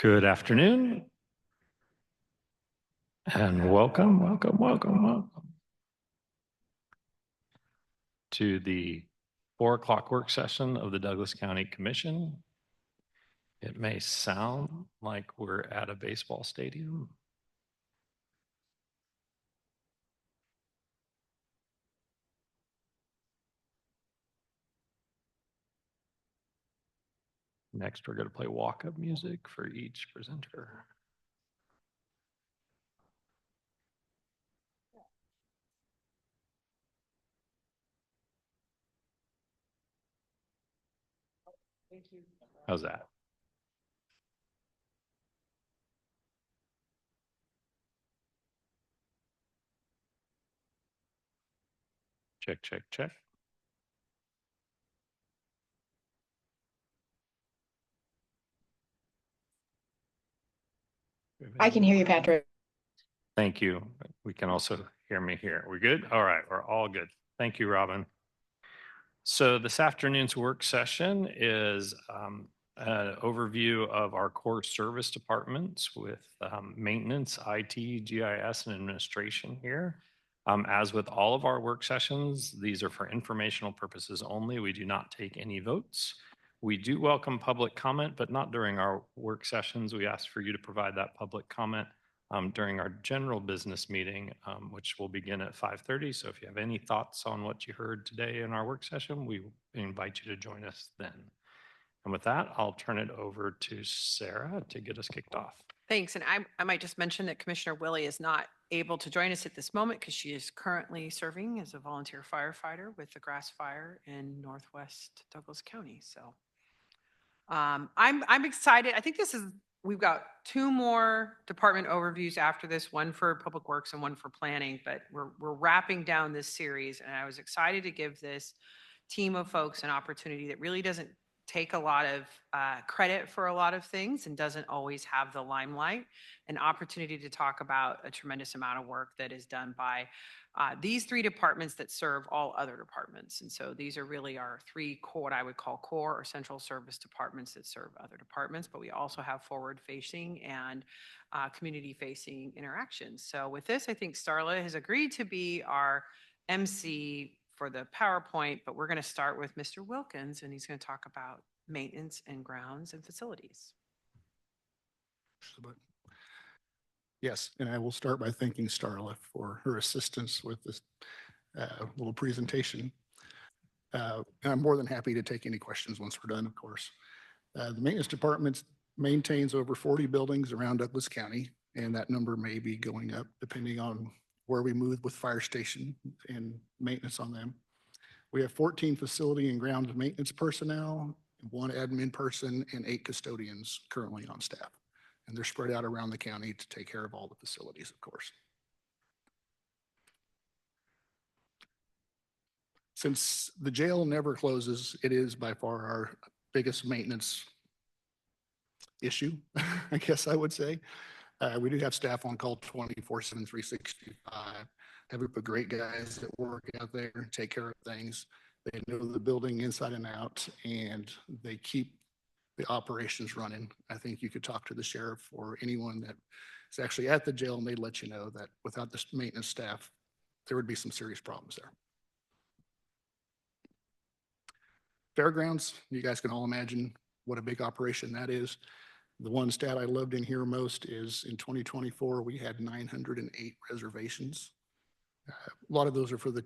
Good afternoon and welcome to the 4 o'clock work session of the Douglas County Commission. It may sound like we're at a baseball stadium. Next, we're going to play walk-up music for each presenter. Thank you. How's that? Check, check, check. I can hear you, Patrick. Thank you. We can also hear me here. We're good? All right, we're all good. Thank you, Robin. So this afternoon's work session is an overview of our core service departments with maintenance, IT, GIS, and administration here. As with all of our work sessions, these are for informational purposes only. We do not take any votes. We do welcome public comment, but not during our work sessions. We ask for you to provide that public comment during our general business meeting, which will begin at 5:30. So if you have any thoughts on what you heard today in our work session, we invite you to join us then. And with that, I'll turn it over to Sarah to get us kicked off. Thanks. And I might just mention that Commissioner Willie is not able to join us at this moment because she is currently serving as a volunteer firefighter with the Grass Fire in Northwest Douglas County. So I'm excited. I think we've got 2 more department overviews after this, one for Public Works and one for planning, but we're wrapping down this series. And I was excited to give this team of folks an opportunity that really doesn't take a lot of credit for a lot of things and doesn't always have the limelight, an opportunity to talk about a tremendous amount of work that is done by these 3 departments that serve all other departments. And so these are really our 3 core, what I would call core or central service departments that serve other departments, but we also have forward facing and community facing interactions. So with this, I think Starla has agreed to be our MC for the PowerPoint, but we're going to start with Mr. Wilkins, and he's going to talk about maintenance and grounds and facilities. Yes, and I will start by thanking Starla for her assistance with this little presentation. And I'm more than happy to take any questions once we're done, of course. The maintenance department maintains over 40 buildings around Douglas County, and that number may be going up depending on where we move with fire station and maintenance on them. We have 14 facility and grounds maintenance personnel, 1 admin person, and 8 custodians currently on staff. And they're spread out around the county to take care of all the facilities, of course. Since the jail never closes, it is by far our biggest maintenance issue, I guess I would say. We do have staff on call 24/7, 365. Have a group of great guys that work out there and take care of things. They know the building inside and out, and they keep the operations running. I think you could talk to the sheriff or anyone that is actually at the jail, and they'd let you know that without this maintenance staff, there would be some serious problems there. Fairgrounds, you guys can all imagine what a big operation that is. The one stat I loved in here most is in 2024, we had 908 reservations. A lot of those are for the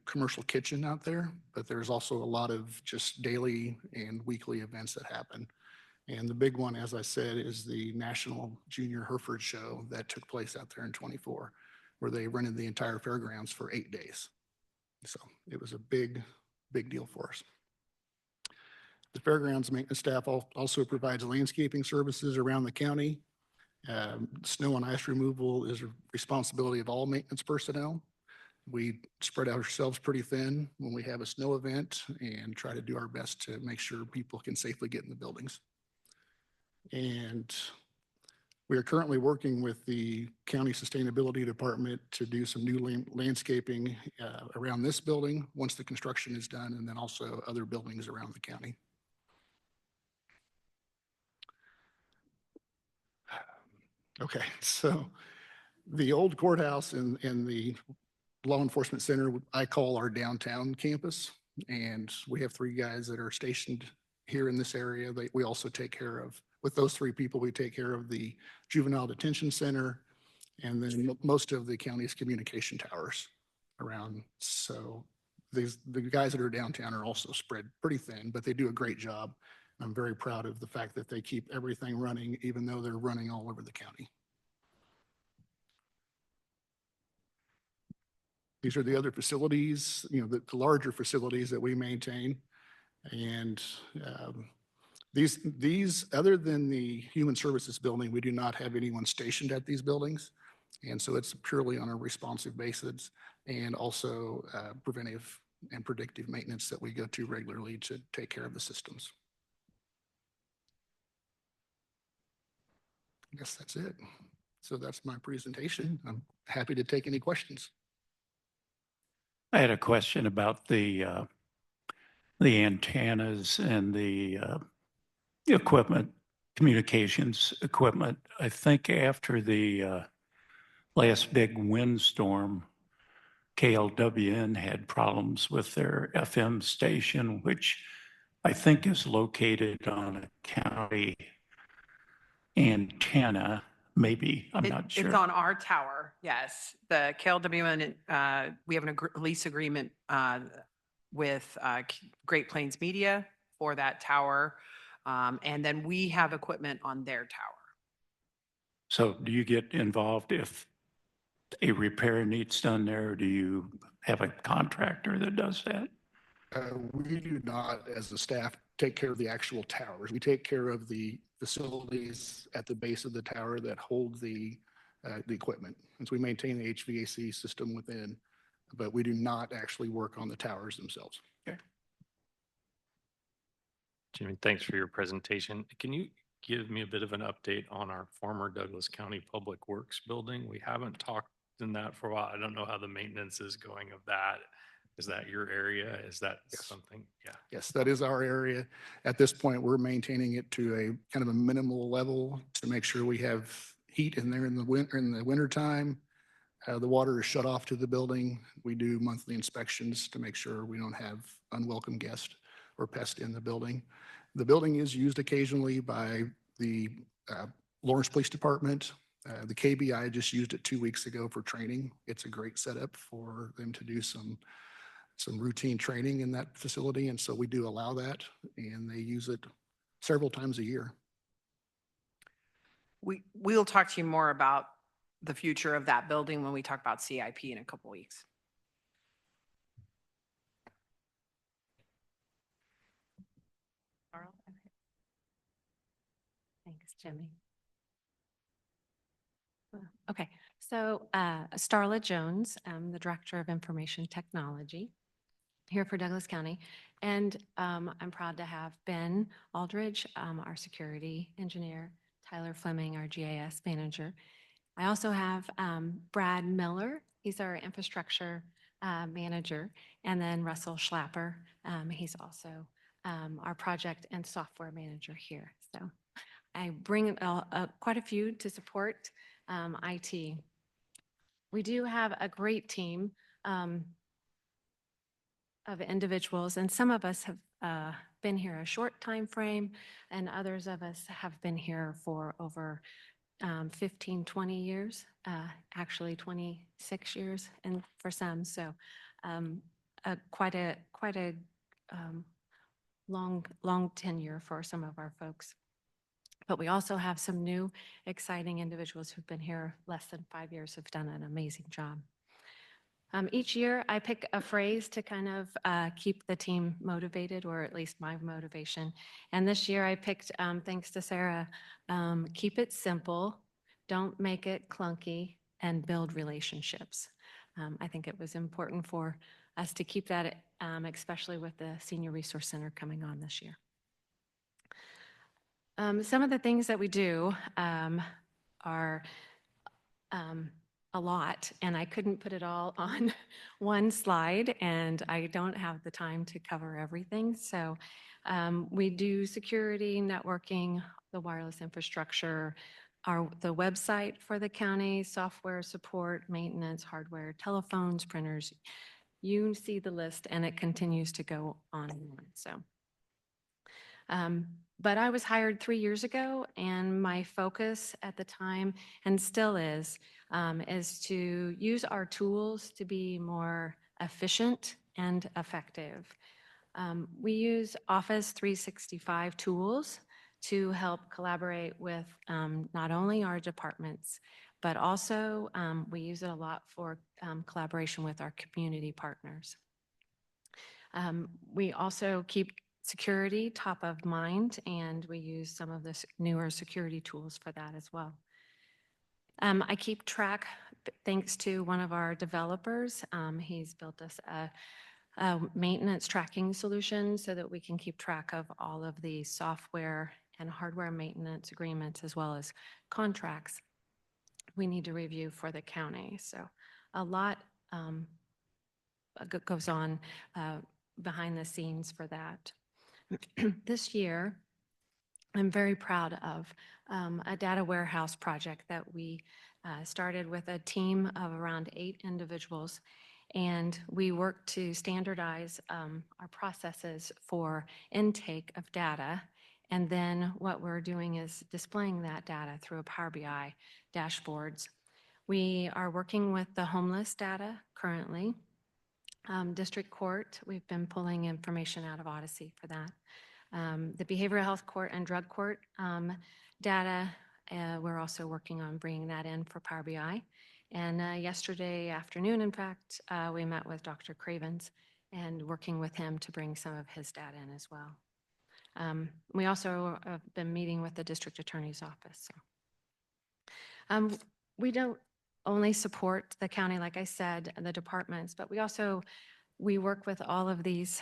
commercial kitchen out there, but there's also a lot of just daily and weekly events that happen. And the big one, as I said, is the National Junior Hereford Show that took place out there in 24, where they rented the entire fairgrounds for 8 days. So it was a big, big deal for us. The fairgrounds maintenance staff also provides landscaping services around the county. Snow and ice removal is a responsibility of all maintenance personnel. We spread ourselves pretty thin when we have a snow event and try to do our best to make sure people can safely get in the buildings. And we are currently working with the County Sustainability Department to do some new landscaping around this building once the construction is done, and then also other buildings around the county. Okay, so the old courthouse and the law enforcement center, I call our downtown campus. And we have 3 guys that are stationed here in this area. We also take care of, with those 3 people, we take care of the juvenile detention center and then most of the county's communication towers around. So the guys that are downtown are also spread pretty thin, but they do a great job. I'm very proud of the fact that they keep everything running, even though they're running all over the county. These are the other facilities, the larger facilities that we maintain. And these, other than the Human Services building, we do not have anyone stationed at these buildings. And so it's purely on a responsive basis and also preventive and predictive maintenance that we go to regularly to take care of the systems. I guess that's it. So that's my presentation. I'm happy to take any questions. I had a question about the antennas and the equipment, communications equipment. I think after the last big windstorm, KLWN had problems with their FM station, which I think is located on a county antenna, maybe, I'm not sure. It's on our tower, yes. The KLWN, we have a lease agreement with Great Plains Media for that tower. And then we have equipment on their tower. So do you get involved if a repair needs done there? Or do you have a contractor that does that? We do not, as the staff, take care of the actual towers. We take care of the facilities at the base of the tower that hold the equipment. And so we maintain the HVAC system within, but we do not actually work on the towers themselves. Okay. Jimmy, thanks for your presentation. Can you give me a bit of an update on our former Douglas County Public Works building? We haven't talked in that for a while. I don't know how the maintenance is going of that. Is that your area? Is that Yes. something? Yeah. Yes, that is our area. At this point, we're maintaining it to a kind of a minimal level to make sure we have heat in there in the winter time. The water is shut off to the building. We do monthly inspections to make sure we don't have unwelcome guests or pests in the building. The building is used occasionally by the Lawrence Police Department. The KBI just used it 2 weeks ago for training. It's a great setup for them to do some routine training in that facility. And so we do allow that, and they use it several times a year. We'll talk to you more about the future of that building when we talk about CIP in a couple weeks. Carl? Okay. Thanks, Jimmy. Okay, so Starla Jones, I'm the Director of Information Technology here for Douglas County. And I'm proud to have Ben Aldridge, our security engineer, Tyler Fleming, our GIS manager. I also have Brad Miller, he's our infrastructure manager, and then Russell Schlapper, he's also our project and software manager here. So I bring quite a few to support IT. We do have a great team of individuals, and some of us have been here a short time frame, and others of us have been here for over 15, 20 years, actually 26 years and for some. So quite a long tenure for some of our folks. But we also have some new exciting individuals who've been here less than 5 years, who've done an amazing job. Each year I pick a phrase to kind of keep the team motivated, or at least my motivation. And this year I picked, thanks to Sarah, keep it simple, don't make it clunky, and build relationships. I think it was important for us to keep that, especially with the Senior Resource Center coming on this year. Some of the things that we do are a lot, and I couldn't put it all on one slide, and I don't have the time to cover everything. So we do security, networking, the wireless infrastructure, the website for the county, software support, maintenance, hardware, telephones, printers. You see the list and it continues to go on and on. So, but I was hired 3 years ago and my focus at the time, and still is to use our tools to be more efficient and effective. We use Office 365 tools to help collaborate with not only our departments, but also we use it a lot for collaboration with our community partners. We also keep security top of mind, and we use some of the newer security tools for that as well. I keep track, thanks to one of our developers. He's built us a maintenance tracking solution so that we can keep track of all of the software and hardware maintenance agreements as well as contracts we need to review for the county. So a lot goes on behind the scenes for that. This year, I'm very proud of a data warehouse project that we started with a team of around 8 individuals. And we worked to standardize our processes for intake of data. And then what we're doing is displaying that data through a Power BI dashboards. We are working with the homeless data currently. District Court, we've been pulling information out of Odyssey for that. The Behavioral Health Court and Drug Court data, we're also working on bringing that in for Power BI. And yesterday afternoon, in fact, we met with Dr. Cravens and working with him to bring some of his data in as well. We also have been meeting with the District Attorney's Office. So. We don't only support the county, like I said, and the departments, but we work with all of these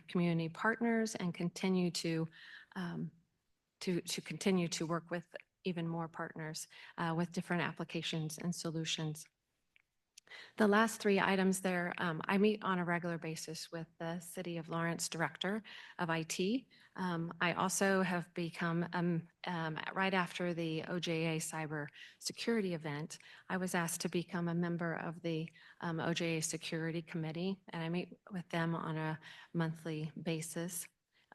community partners and continue to continue to work with even more partners with different applications and solutions. The last 3 items there, I meet on a regular basis with the City of Lawrence Director of IT. I also have become, right after the OJA cyber security event, I was asked to become a member of the OJA Security Committee, and I meet with them on a monthly basis.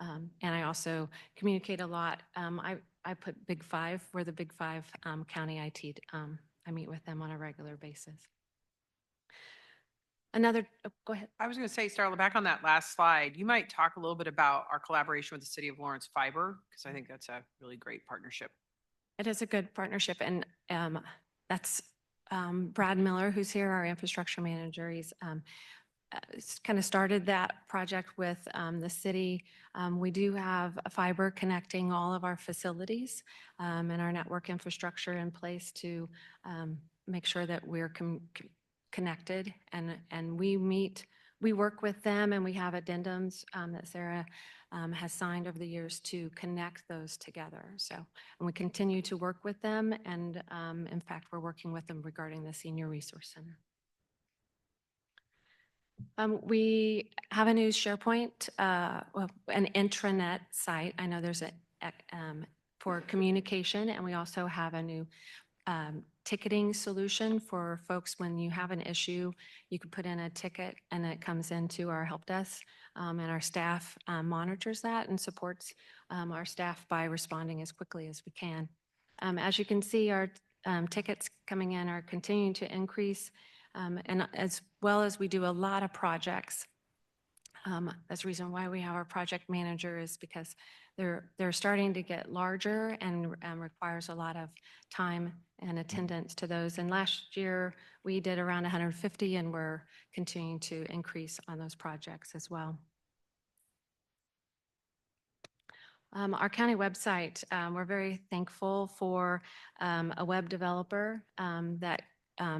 And I also communicate a lot. I put Big Five, we're the Big Five county IT. I meet with them on a regular basis. Go ahead. I was going to say, Starla, back on that last slide, you might talk a little bit about our collaboration with the City of Lawrence Fiber, because I think that's a really great partnership. It is a good partnership, and that's Brad Miller, who's here, our infrastructure manager. He's kind of started that project with the city. We do have a fiber connecting all of our facilities and our network infrastructure in place to make sure that we're connected, and we work with them, and we have addendums that Sarah has signed over the years to connect those together. So, and we continue to work with them, and in fact, we're working with them regarding the Senior Resource Center. We have a new SharePoint, an intranet site. I know there's for communication, and we also have a new ticketing solution for folks. When you have an issue, you can put in a ticket and it comes into our help desk, and our staff monitors that and supports our staff by responding as quickly as we can. As you can see, our tickets coming in are continuing to increase, and as well as we do a lot of projects. That's the reason why we have our project manager, is because they're starting to get larger and requires a lot of time and attendance to those. And last year we did around 150, and we're continuing to increase on those projects as well. Our county website, we're very thankful for a web developer that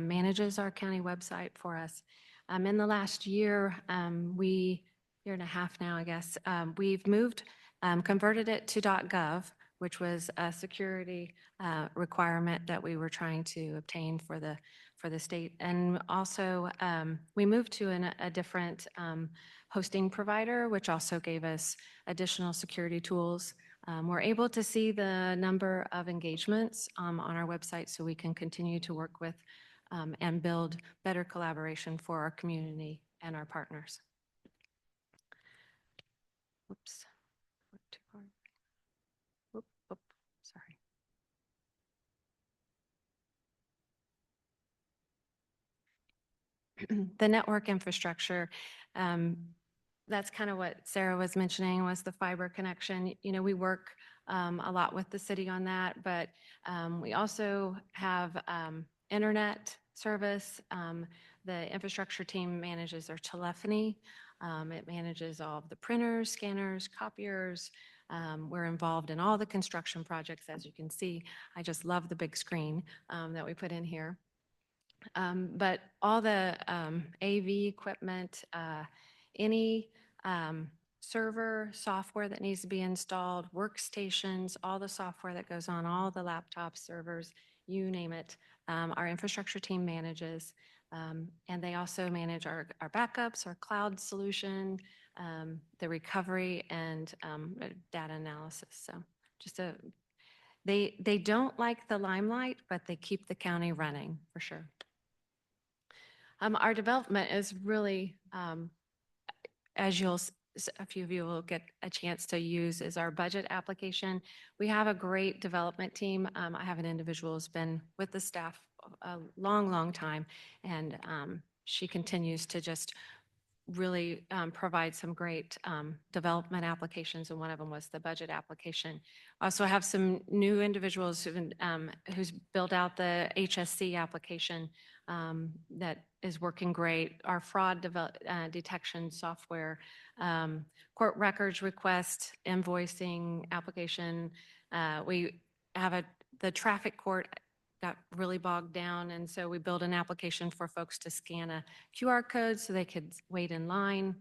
manages our county website for us. In the last year and a half now, I guess, we've converted it to .gov, which was a security requirement that we were trying to obtain for the state. And also, we moved to a different hosting provider, which also gave us additional security tools We're able to see the number of engagements on our website so we can continue to work with and build better collaboration for our community and our partners. Whoops. Went too far. Whoop, whoop, sorry. The network infrastructure, that's kind of what Sarah was mentioning was the fiber connection. You know, we work a lot with the city on that, but we also have internet service. The infrastructure team manages our telephony. It manages all of the printers, scanners, copiers. We're involved in all the construction projects, as you can see. I just love the big screen that we put in here. But all the AV equipment, any server software that needs to be installed, workstations, all the software that goes on, all the laptops, servers, you name it, our infrastructure team manages. And they also manage our backups, our cloud solution, the recovery, and data analysis. So just they don't like the limelight, but they keep the county running for sure. Our development is really, as a few of you will get a chance to use, is our budget application. We have a great development team. I have an individual who's been with the staff a long, long time, and she continues to just really provide some great development applications, and one of them was the budget application. Also have some new individuals who's built out the HSC application that is working great. Our fraud detection software, court records request, invoicing application. We have the traffic court got really bogged down, and so we built an application for folks to scan a QR code so they could wait in line.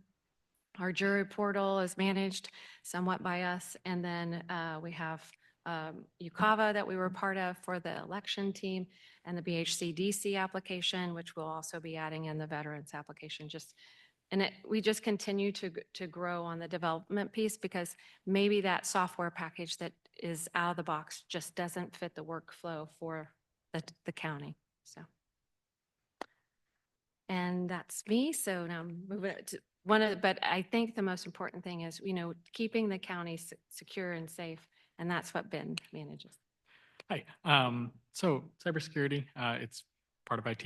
Our jury portal is managed somewhat by us, and then we have UCAVA that we were part of for the election team, and the BHCDC application, which we'll also be adding in the veterans application. We just continue to grow on the development piece because maybe that software package that is out of the box just doesn't fit the workflow for the county. So, and that's me. So now I'm moving to but I think the most important thing is, keeping the county secure and safe, and that's what Ben manages. Hi. So cybersecurity, it's part of IT.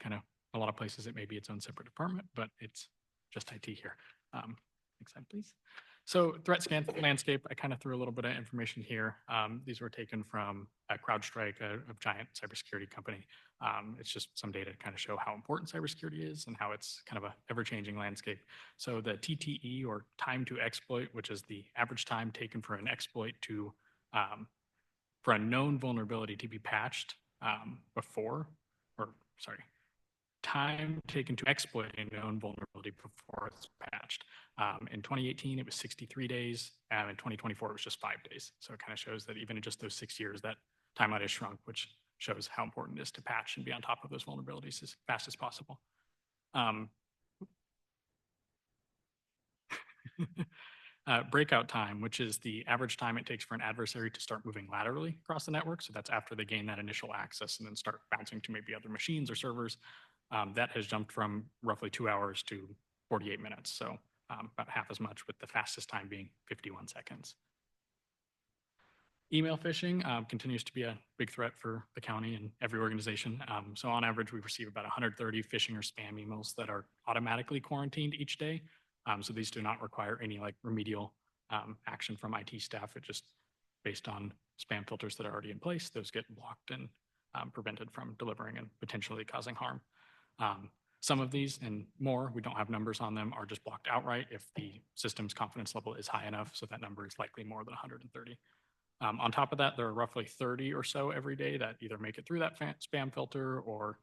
Kind of a lot of places it may be its own separate department, but it's just IT here. Next slide, please. So threat scan landscape, I kind of threw a little bit of information here. These were taken from CrowdStrike, a giant cybersecurity company. It's just some data to kind of show how important cybersecurity is and how it's kind of a ever-changing landscape. So the TTE, or time to exploit, which is the average time taken for an exploit to for a known vulnerability to be patched time taken to exploit a known vulnerability before it's patched. In 2018, it was 63 days. In 2024, it was just 5 days. So it kind of shows that even in just those 6 years, that timeline has shrunk, which shows how important it is to patch and be on top of those vulnerabilities as fast as possible. Breakout time, which is the average time it takes for an adversary to start moving laterally across the network. So that's after they gain that initial access and then start bouncing to maybe other machines or servers. That has jumped from roughly 2 hours to 48 minutes. So about half as much, with the fastest time being 51 seconds. Email phishing continues to be a big threat for the county and every organization. So on average, we receive about 130 phishing or spam emails that are automatically quarantined each day. So these do not require any remedial action from IT staff. It just, based on spam filters that are already in place, those get blocked and prevented from delivering and potentially causing harm. Some of these and more, we don't have numbers on them, are just blocked outright if the system's confidence level is high enough. So that number is likely more than 130. On top of that, there are roughly 30 or so every day that either make it through that spam filter or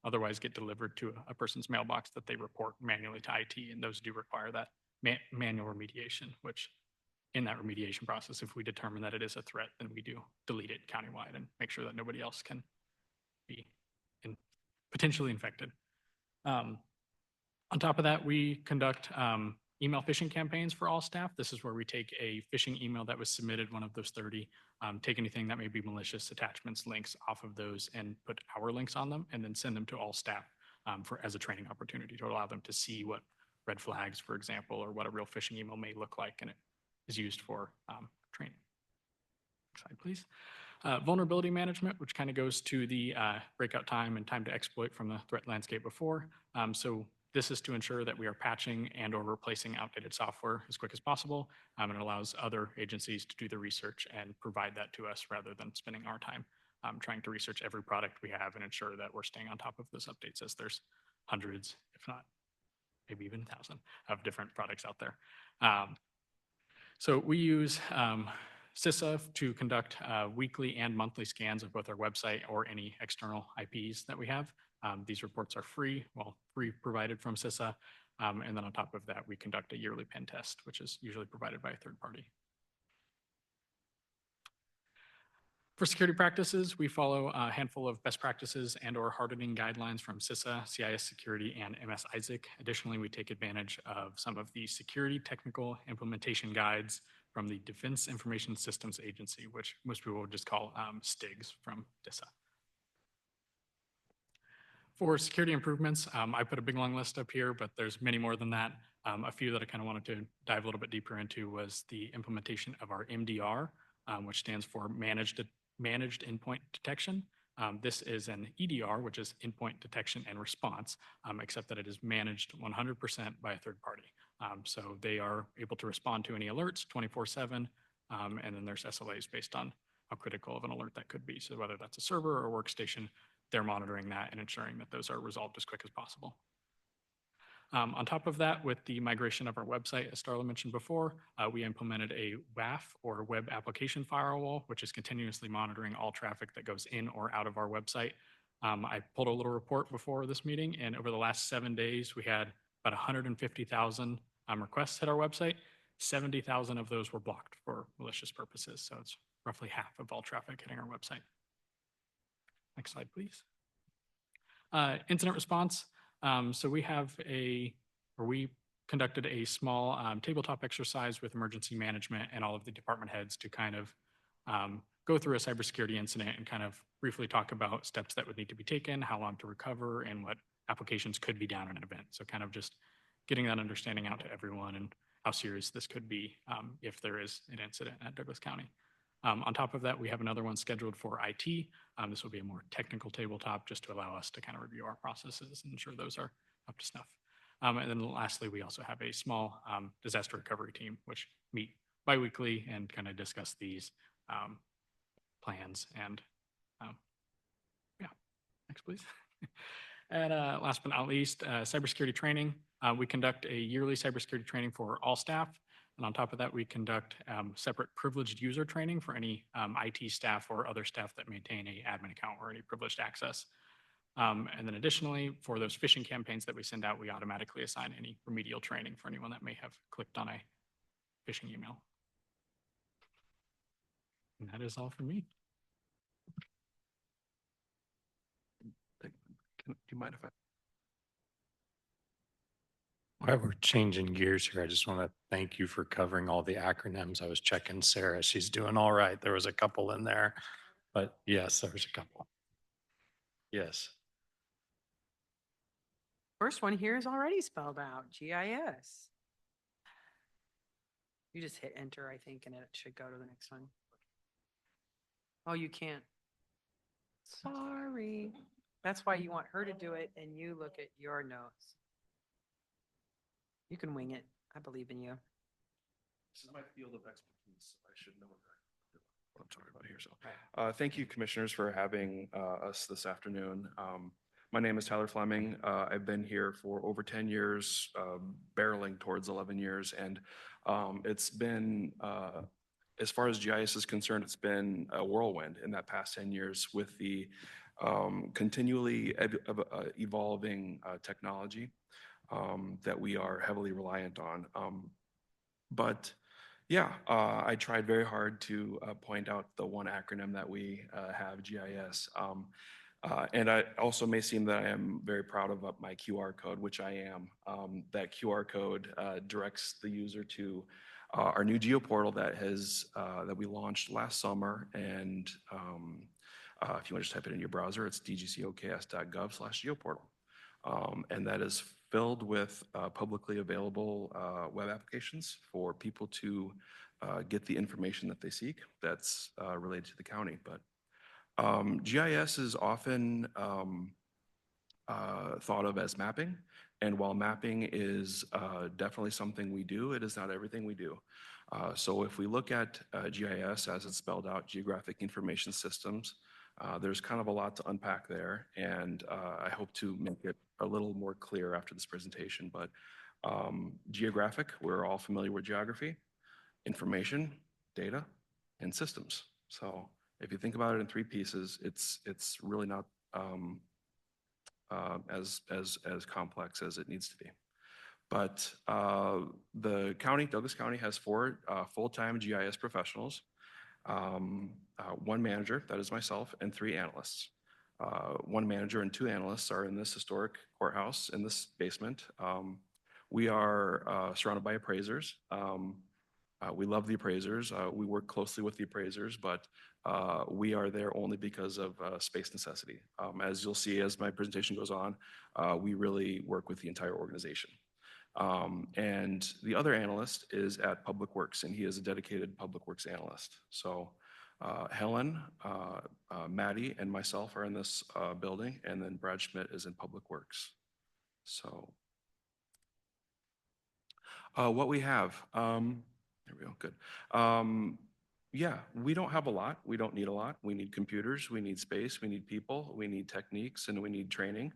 otherwise get delivered to a person's mailbox that they report manually to IT. And those do require that manual remediation, which in that remediation process, if we determine that it is a threat, then we do delete it countywide and make sure that nobody else can be potentially infected. On top of that, we conduct email phishing campaigns for all staff. This is where we take a phishing email that was submitted, one of those 30, take anything that may be malicious, attachments, links off of those, and put our links on them, and then send them to all staff as a training opportunity to allow them to see what red flags, for example, or what a real phishing email may look like, and it is used for training. Next slide, please. Vulnerability management, which kind of goes to the breakout time and time to exploit from the threat landscape before. So this is to ensure that we are patching and or replacing outdated software as quick as possible. And it allows other agencies to do the research and provide that to us rather than spending our time trying to research every product we have and ensure that we're staying on top of those updates, as there's hundreds, if not maybe even 1,000 of different products out there. So we use CISA to conduct weekly and monthly scans of both our website or any external IPs that we have. These reports are free provided from CISA. And then on top of that, we conduct a yearly pen test, which is usually provided by a third party. For security practices, we follow a handful of best practices and or hardening guidelines from CISA, CIS Security, and MS ISAC. Additionally, we take advantage of some of the security technical implementation guides from the Defense Information Systems Agency, which most people would just call STIGs from DISA. For security improvements, I put a big long list up here, but there's many more than that. A few that I kind of wanted to dive a little bit deeper into was the implementation of our MDR, which stands for Managed Endpoint Detection. This is an EDR, which is Endpoint Detection and Response, except that it is managed 100% by a third party. So they are able to respond to any alerts 24/7, and then there's SLAs based on how critical of an alert that could be. So whether that's a server or workstation, they're monitoring that and ensuring that those are resolved as quick as possible. On top of that, with the migration of our website, as Starla mentioned before, we implemented a WAF, or Web Application Firewall, which is continuously monitoring all traffic that goes in or out of our website. I pulled a little report before this meeting, and over the last 7 days, we had about 150,000 requests hit our website. 70,000 of those were blocked for malicious purposes. So it's roughly half of all traffic hitting our website. Next slide, please. Incident response. So we conducted a small tabletop exercise with emergency management and all of the department heads to kind of go through a cybersecurity incident and kind of briefly talk about steps that would need to be taken, how long to recover, and what applications could be down in an event. So kind of just getting that understanding out to everyone and how serious this could be if there is an incident at Douglas County. On top of that, we have another one scheduled for IT. This will be a more technical tabletop just to allow us to kind of review our processes and ensure those are up to snuff. And then lastly, we also have a small disaster recovery team, which meet biweekly and kind of discuss these plans. And yeah, next please. And last but not least, cybersecurity training. We conduct a yearly cybersecurity training for all staff. And on top of that, we conduct separate privileged user training for any IT staff or other staff that maintain an admin account or any privileged access. And then additionally, for those phishing campaigns that we send out, we automatically assign any remedial training for anyone that may have clicked on a phishing email. And that is all for me. Do you mind if I? While we're changing gears here, I just want to thank you for covering all the acronyms. I was checking Sarah. She's doing all right. There was a couple in there, but yes, there was a couple. Yes. First one here is already spelled out, GIS. You just hit enter, I think, and it should go to the next one. Oh, you can't. Sorry. That's why you want her to do it and you look at your notes. You can wing it. I believe in you. This is my field of expertise. I should know what I'm talking about here. So thank you, commissioners, for having us this afternoon. My name is Tyler Fleming. I've been here for over 10 years, barreling towards 11 years. And it's been, as far as GIS is concerned, it's been a whirlwind in that past 10 years with the continually evolving technology that we are heavily reliant on. But yeah, I tried very hard to point out the one acronym that we have, GIS. And I also may seem that I am very proud of my QR code, which I am. That QR code directs the user to our new geoportal that we launched last summer. And if you want to just type it in your browser, it's dgcoks.gov/geoportal. And that is filled with publicly available web applications for people to get the information that they seek that's related to the county. But GIS is often thought of as mapping. And while mapping is definitely something we do, it is not everything we do. So if we look at GIS as it's spelled out, Geographic Information Systems, there's kind of a lot to unpack there. And I hope to make it a little more clear after this presentation. But geographic, we're all familiar with geography, information, data, and systems. So if you think about it in three pieces, it's really not as complex as it needs to be. But the county, Douglas County, has 4 full-time GIS professionals, 1 manager, that is myself, and 3 analysts. 1 manager and 2 analysts are in this historic courthouse in this basement. We are surrounded by appraisers. We love the appraisers. We work closely with the appraisers, but we are there only because of space necessity. As you'll see as my presentation goes on, we really work with the entire organization. And the other analyst is at Public Works, and he is a dedicated Public Works analyst. So Helen, Maddie, and myself are in this building, and then Brad Schmidt is in Public Works. So what we have, there we go, good. Yeah, we don't have a lot. We don't need a lot. We need computers, we need space, we need people, we need techniques, and we need training.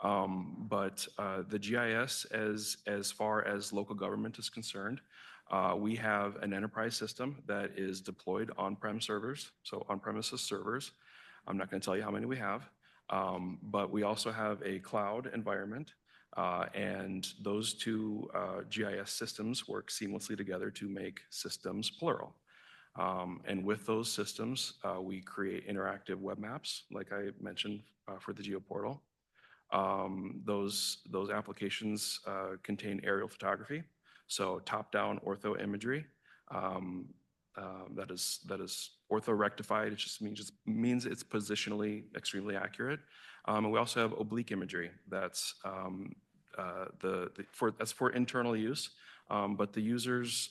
But the GIS, as far as local government is concerned, we have an enterprise system that is deployed on-prem servers, so on-premises servers. I'm not going to tell you how many we have, but we also have a cloud environment. And those 2 GIS systems work seamlessly together to make systems plural. And with those systems, we create interactive web maps, like I mentioned for the geoportal. Those applications contain aerial photography, so top-down ortho imagery. That is ortho-rectified. It just means it's positionally extremely accurate. And we also have oblique imagery. That's that's for internal use, but the users,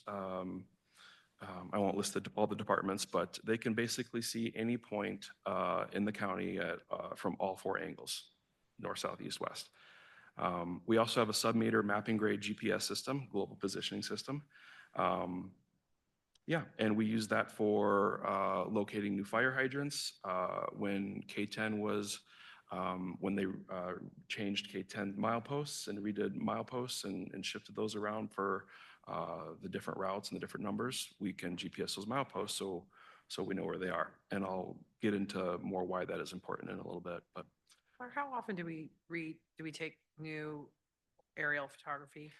I won't list all the departments, but they can basically see any point in the county from all 4 angles, north, south, east, west. We also have a sub-meter mapping grade GPS system, global positioning system. Yeah, and we use that for locating new fire hydrants. When K10 was, when they changed K10 mileposts and redid mileposts and shifted those around for the different routes and the different numbers, we can GPS those mileposts so we know where they are. And I'll get into more why that is important in a little bit. But How often do we take new aerial photography?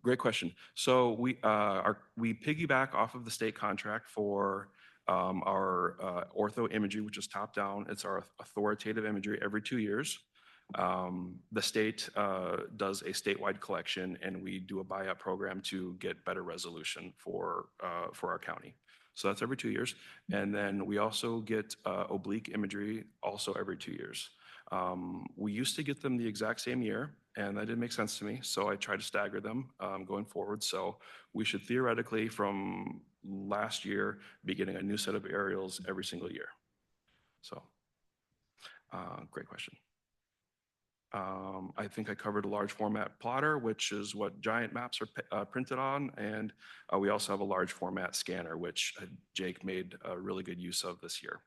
Great question. So we piggyback off of the state contract for our ortho imagery, which is top down. It's our authoritative imagery every 2 years. The state does a statewide collection, and we do a buyout program to get better resolution for our county. So that's every 2 years. And then we also get oblique imagery also every 2 years. We used to get them the exact same year, and that didn't make sense to me. So I tried to stagger them going forward. So we should theoretically, from last year, be getting a new set of aerials every single year. So great question. I think I covered a large format plotter, which is what giant maps are printed on. And we also have a large format scanner, which Jake made a really good use of this year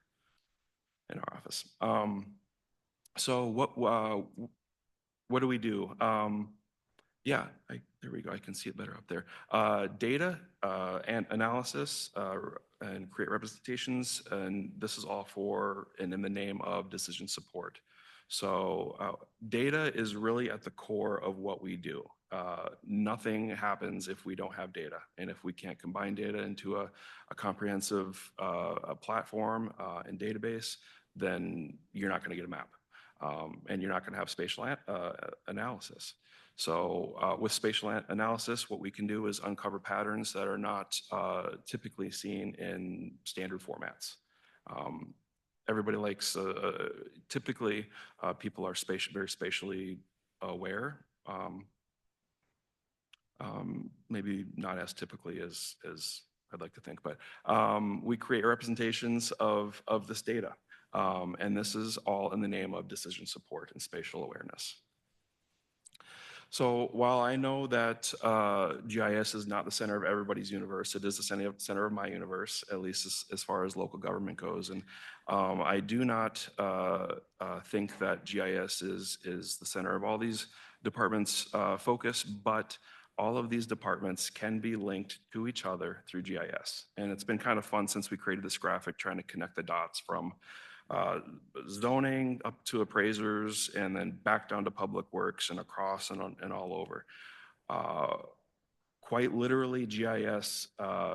in our office. So what do we do? Yeah, there we go. I can see it better up there. Data and analysis and create representations. And this is all for and in the name of decision support. So data is really at the core of what we do. Nothing happens if we don't have data. And if we can't combine data into a comprehensive platform and database, then you're not going to get a map. And you're not going to have spatial analysis. So with spatial analysis, what we can do is uncover patterns that are not typically seen in standard formats. Everybody likes, typically people are very spatially aware. Maybe not as typically as I'd like to think, but we create representations of this data. And this is all in the name of decision support and spatial awareness. So while I know that GIS is not the center of everybody's universe, it is the center of my universe, at least as far as local government goes. And I do not think that GIS is the center of all these departments' focus, but all of these departments can be linked to each other through GIS. And it's been kind of fun since we created this graphic, trying to connect the dots from zoning up to appraisers and then back down to public works and across and all over. Quite literally, GIS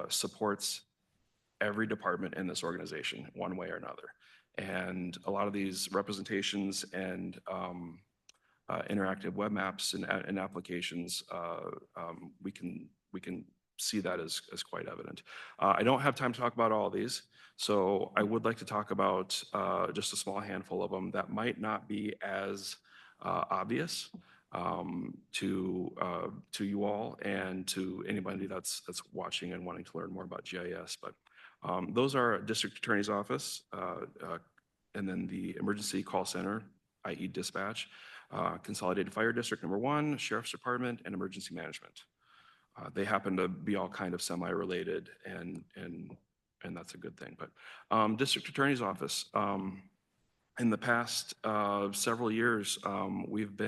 supports every department in this organization one way or another. And a lot of these representations and interactive web maps and applications, we can see that as quite evident. I don't have time to talk about all of these, so I would like to talk about just a small handful of them that might not be as obvious to you all and to anybody that's watching and wanting to learn more about GIS. But those are District Attorney's Office, and then the Emergency Call Center, i.e. dispatch, Consolidated Fire District number 1, Sheriff's Department, and Emergency Management. They happen to be all kind of semi-related, and that's a good thing. But District Attorney's Office, in the past several years, we've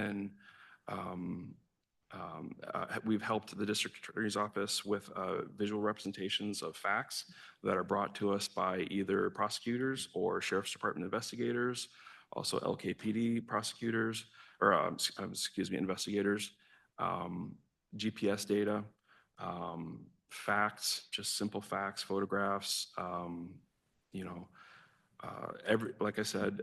helped the District Attorney's Office with visual representations of facts that are brought to us by either prosecutors or Sheriff's Department investigators, also LKPD prosecutors, or excuse me, investigators, GPS data, facts, just simple facts, photographs, like I said,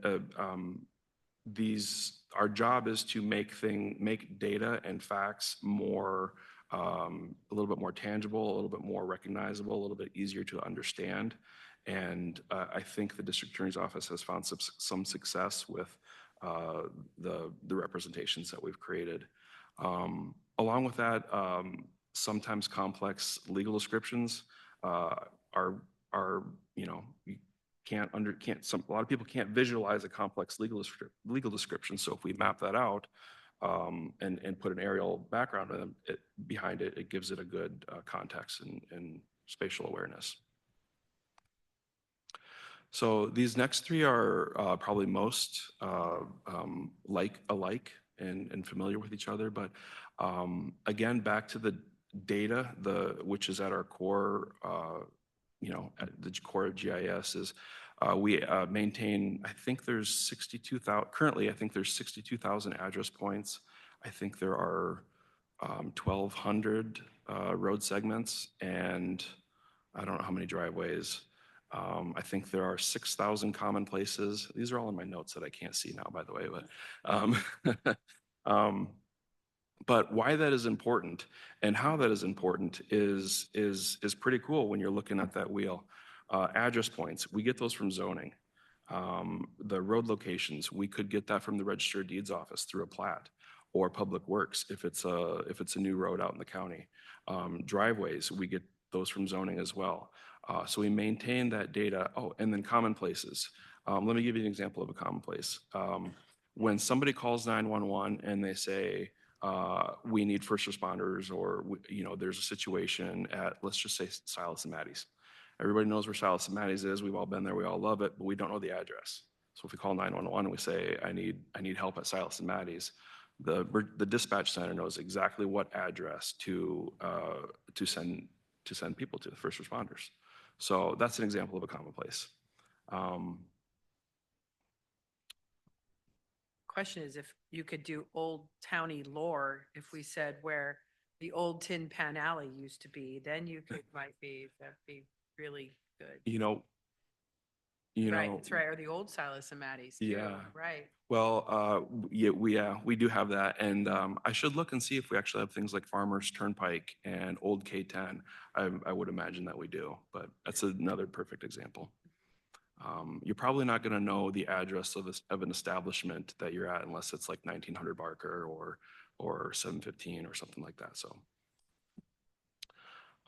our job is to make data and facts more, a little bit more tangible, a little bit more recognizable, a little bit easier to understand. And I think the District Attorney's Office has found some success with the representations that we've created. Along with that, sometimes complex legal descriptions are a lot of people can't visualize a complex legal description. So if we map that out and put an aerial background behind it, it gives it a good context and spatial awareness. So these next three are probably most alike and familiar with each other. But again, back to the data, which is at our core, at the core of GIS is we maintain, I think there's 62,000, currently I think there's 62,000 address points. I think there are 1,200 road segments, and I don't know how many driveways. I think there are 6,000 common places. These are all in my notes that I can't see now, by the way. But why that is important and how that is important is pretty cool when you're looking at that wheel. Address points, we get those from zoning. The road locations, we could get that from the Register of Deeds office through a plat, or Public Works if it's a new road out in the county. Driveways, we get those from zoning as well. So we maintain that data. Oh, and then common places. Let me give you an example of a common place. When somebody calls 911 and they say, we need first responders, or there's a situation at, let's just say, Silas and Maddie's. Everybody knows where Silas and Maddie's is. We've all been there. We all love it, but we don't know the address. So if we call 911 and we say, I need help at Silas and Maddie's, the dispatch center knows exactly what address to send people to, the first responders. So that's an example of a common place. Question is if you could do Old Towny lore, if we said where the old Tin Pan Alley used to be, then that'd be really good. you Right, know. that's right, or the old Silas and Maddie's too, Yeah. right. Well, we do have that, and I should look and see if we actually have things like Farmers Turnpike and Old K10. I would imagine that we do, but that's another perfect example. You're probably not going to know the address of an establishment that you're at unless it's like 1900 Barker or 715 or something like that. So,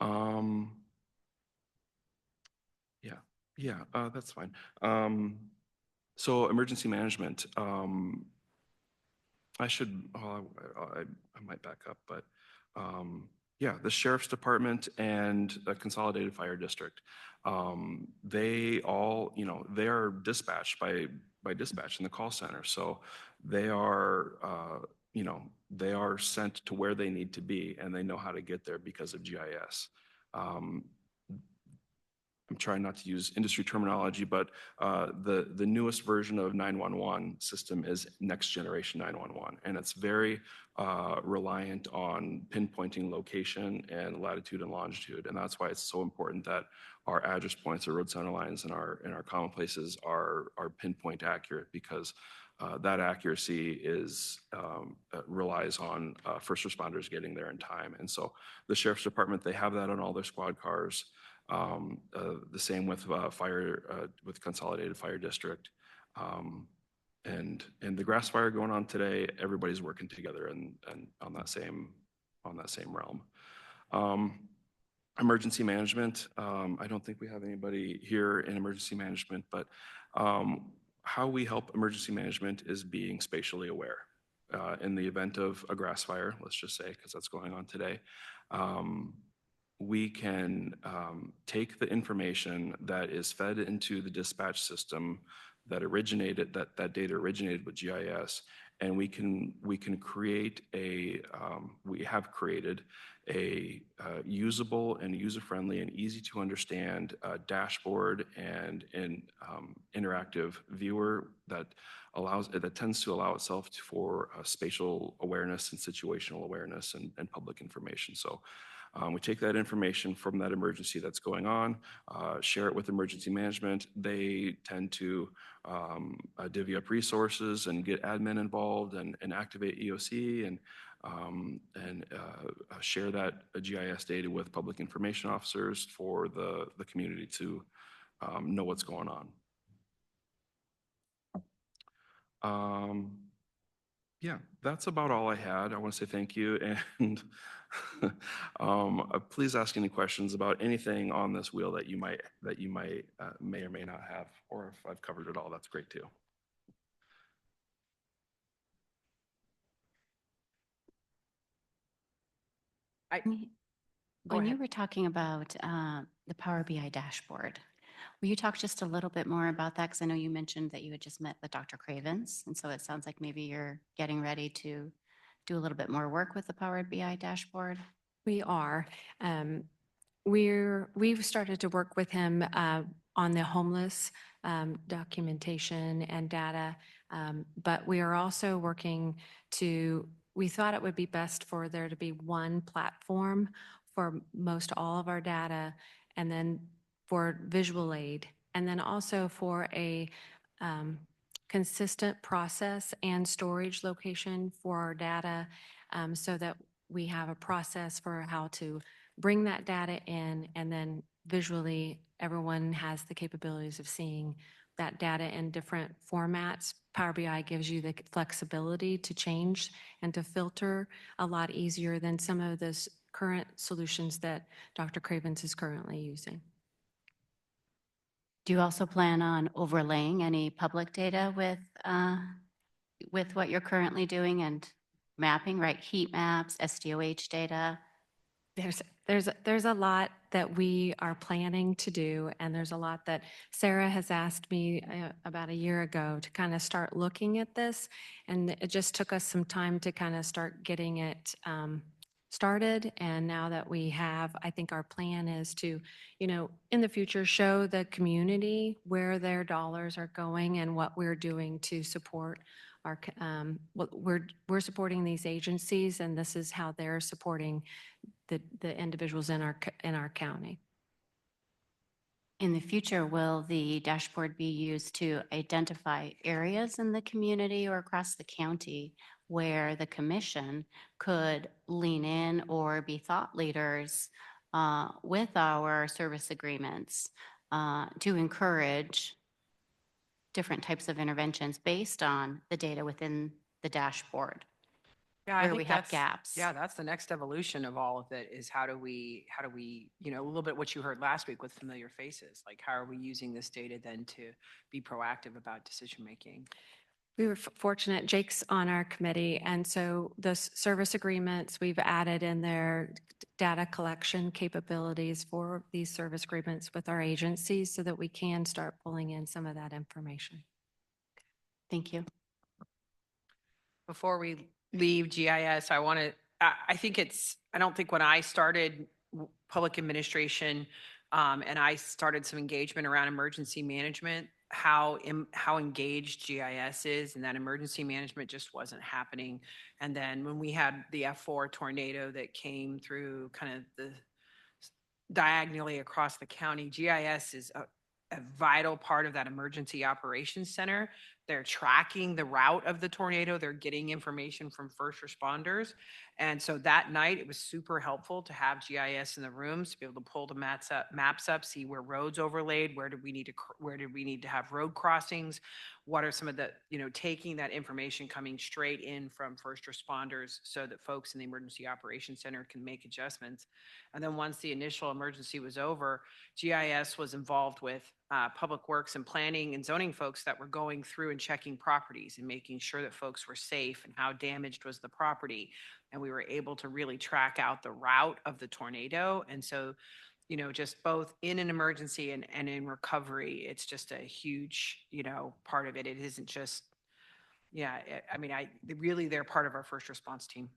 um, that's fine. So emergency management. I should, I might back up, but yeah, the sheriff's department and the consolidated fire district, they all, they are dispatched by dispatch in the call center. So they are, they are sent to where they need to be and they know how to get there because of GIS. I'm trying not to use industry terminology, but the newest version of 911 system is next generation 911, and it's very reliant on pinpointing location and latitude and longitude, and that's why it's so important that our address points, our road center lines, and our common places are pinpoint accurate because that accuracy relies on first responders getting there in time, and so the sheriff's department, they have that on all their squad cars. The same with with Consolidated Fire District. And the grass fire going on today, everybody's working together and on that same realm. Emergency management, I don't think we have anybody here in emergency management, but how we help emergency management is being spatially aware. In the event of a grass fire, let's just say, because that's going on today, we can take the information that is fed into the dispatch system that data originated with GIS, and we can create we have created a usable and user-friendly and easy to understand dashboard and an interactive viewer that tends to allow itself for spatial awareness and situational awareness and public information. So we take that information from that emergency that's going on, share it with emergency management. They tend to divvy up resources and get admin involved and activate EOC and share that GIS data with public information officers for the community to know what's going on. Yeah, that's about all I had. I want to say thank you, and please ask any questions about anything on this wheel that you may or may not have, or if I've covered it all, that's great too. Go When you ahead. were talking about the Power BI dashboard, will you talk just a little bit more about that? Because I know you mentioned that you had just met with Dr. Cravens, and so it sounds like maybe you're getting ready to do a little bit more work with the Power BI dashboard. We are. We've started to work with him on the homeless documentation and data, but we are also working we thought it would be best for there to be one platform for most all of our data, and then for visual aid, and then also for a consistent process and storage location for our data, so that we have a process for how to bring that data in, and then visually everyone has the capabilities of seeing that data in different formats. Power BI gives you the flexibility to change and to filter a lot easier than some of those current solutions that Dr. Cravens is currently using. Do you also plan on overlaying any public data with what you're currently doing and mapping, right? Heat maps, SDOH data? There's a lot that we are planning to do, and there's a lot that Sarah has asked me about a year ago to kind of start looking at this, and it just took us some time to kind of start getting it started. And now that we have, I think our plan is to, in the future, show the community where their dollars are going and what we're doing to support we're supporting these agencies, and this is how they're supporting the individuals in our county. In the future, will the dashboard be used to identify areas in the community or across the county where the commission could lean in or be thought leaders with our service agreements to encourage different types of interventions based on the data within the dashboard? Yeah, I Where think we have that's, gaps. yeah, that's the next evolution of all of it is how do we, you know, a little bit what you heard last week with familiar faces, like how are we using this data then to be proactive about decision making? We were fortunate, Jake's on our committee, and so the service agreements, we've added in their data collection capabilities for these service agreements with our agencies so that we can start pulling in some of that information. Thank you. Before we leave GIS, I want to, I think it's, I don't think when I started public administration and I started some engagement around emergency management, how engaged GIS is and that emergency management just wasn't happening. And then when we had the F4 tornado that came through kind of the diagonally across the county, GIS is a vital part of that emergency operations center. They're tracking the route of the tornado. They're getting information from first responders. And so that night, it was super helpful to have GIS in the rooms to be able to pull the maps up, see where roads overlaid, where did we need to have road crossings, what are some of the, you know, taking that information coming straight in from first responders so that folks in the emergency operations center can make adjustments. And then once the initial emergency was over, GIS was involved with public works and planning and zoning folks that were going through and checking properties and making sure that folks were safe and how damaged was the property. And we were able to really track out the route of the tornado. And so, you know, just both in an emergency and in recovery, it's just a huge, you know, part of it. It isn't just, yeah, I mean, really, they're part of our first response team.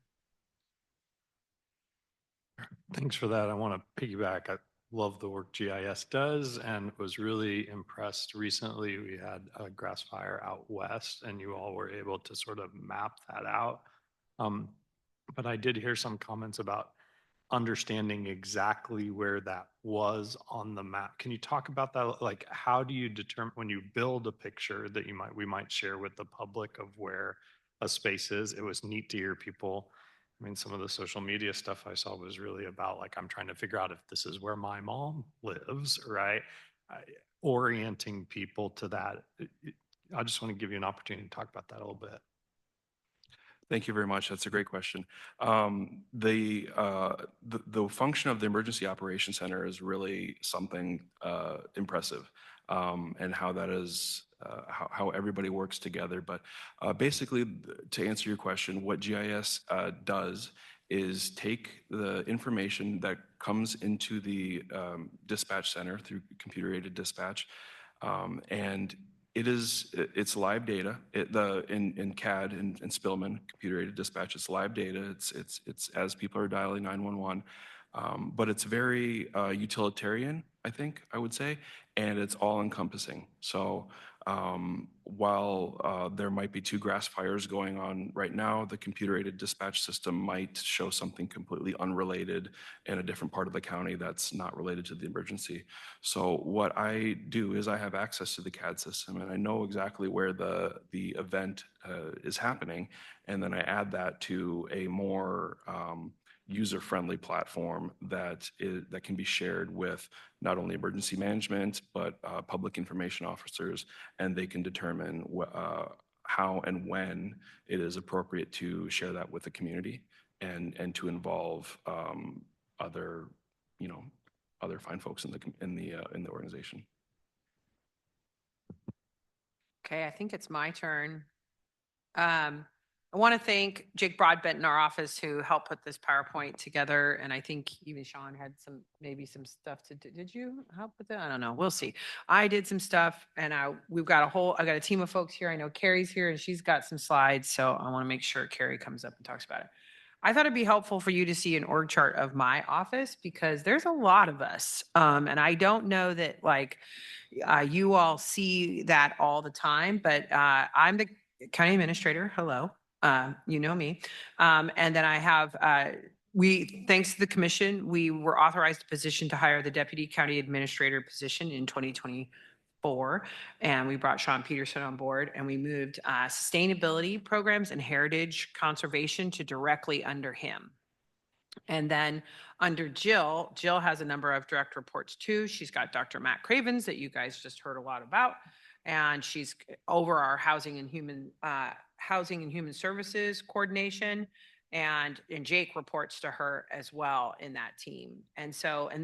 Thanks for that. I want to piggyback. I love the work GIS does and was really impressed. Recently, we had a grass fire out west and you all were able to sort of map that out. But I did hear some comments about understanding exactly where that was on the map. Can you talk about that? Like, how do you determine when you build a picture that we might share with the public of where a space is? It was neat to hear people. I mean, some of the social media stuff I saw was really about like, I'm trying to figure out if this is where my mom lives, right? Orienting people to that. I just want to give you an opportunity to talk about that a little bit. Thank you very much. That's a great question. The function of the Emergency Operations Center is really something impressive, and how that is how everybody works together. But basically, to answer your question, what GIS does is take the information that comes into the dispatch center through computer-aided dispatch, and it's live data. In CAD and Spillman, computer-aided dispatch, it's live data. It's as people are dialing 911, but it's very utilitarian, I think I would say, and it's all encompassing. So while there might be 2 grass fires going on right now, the computer-aided dispatch system might show something completely unrelated in a different part of the county that's not related to the emergency. So what I do is I have access to the CAD system and I know exactly where the event is happening, and then I add that to a more user-friendly platform that can be shared with not only emergency management, but public information officers, and they can determine how and when it is appropriate to share that with the community and to involve other fine folks in the organization. Okay, I think it's my turn. I want to thank Jake Broadbent in our office who helped put this PowerPoint together. And I think even Sean had maybe some stuff to do. Did you help with that? I don't know. We'll see. I did some stuff and I got a team of folks here. I know Carrie's here and she's got some slides. So I want to make sure Carrie comes up and talks about it. I thought it'd be helpful for you to see an org chart of my office because there's a lot of us. And I don't know that you all see that all the time, but I'm the county administrator. Hello. You know me. And then I have thanks to the commission, we were authorized a position to hire the deputy county administrator position in 2024. And we brought Sean Peterson on board, and we moved sustainability programs and heritage conservation to directly under him. And then under Jill has a number of direct reports too. She's got Dr. Matt Cravens that you guys just heard a lot about. And she's over our housing and human services coordination. And Jake reports to her as well in that team. And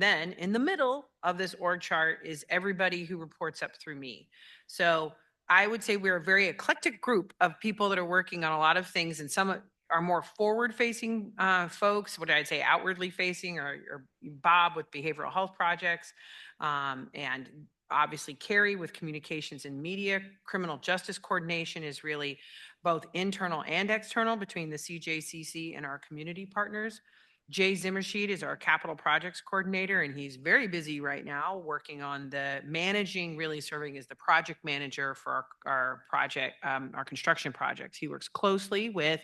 then in the middle of this org chart is everybody who reports up through me. So I would say we're a very eclectic group of people that are working on a lot of things, and some are more forward-facing folks, what I'd say outwardly facing, or Bob with behavioral health projects, and obviously Carrie with communications and media. Criminal justice coordination is really both internal and external between the CJCC and our community partners. Jay Zimmershed is our capital projects coordinator, and he's very busy right now working on really serving as the project manager for our construction projects. He works closely with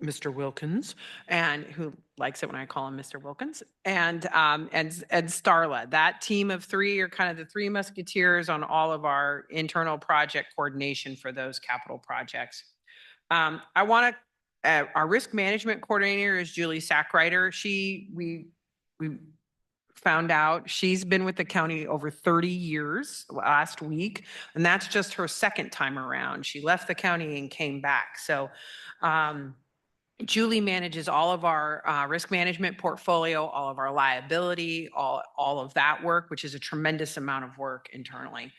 Mr. Wilkins, and who likes it when I call him Mr. Wilkins, and Starla. That team of three are kind of the three musketeers on all of our internal project coordination for those capital projects. Our risk management coordinator is Julie Sackreiter. We found out she's been with the county over 30 years last week, and that's just her second time around. She left the county and came back. So Julie manages all of our risk management portfolio, all of our liability, all of that work, which is a tremendous amount of work internally.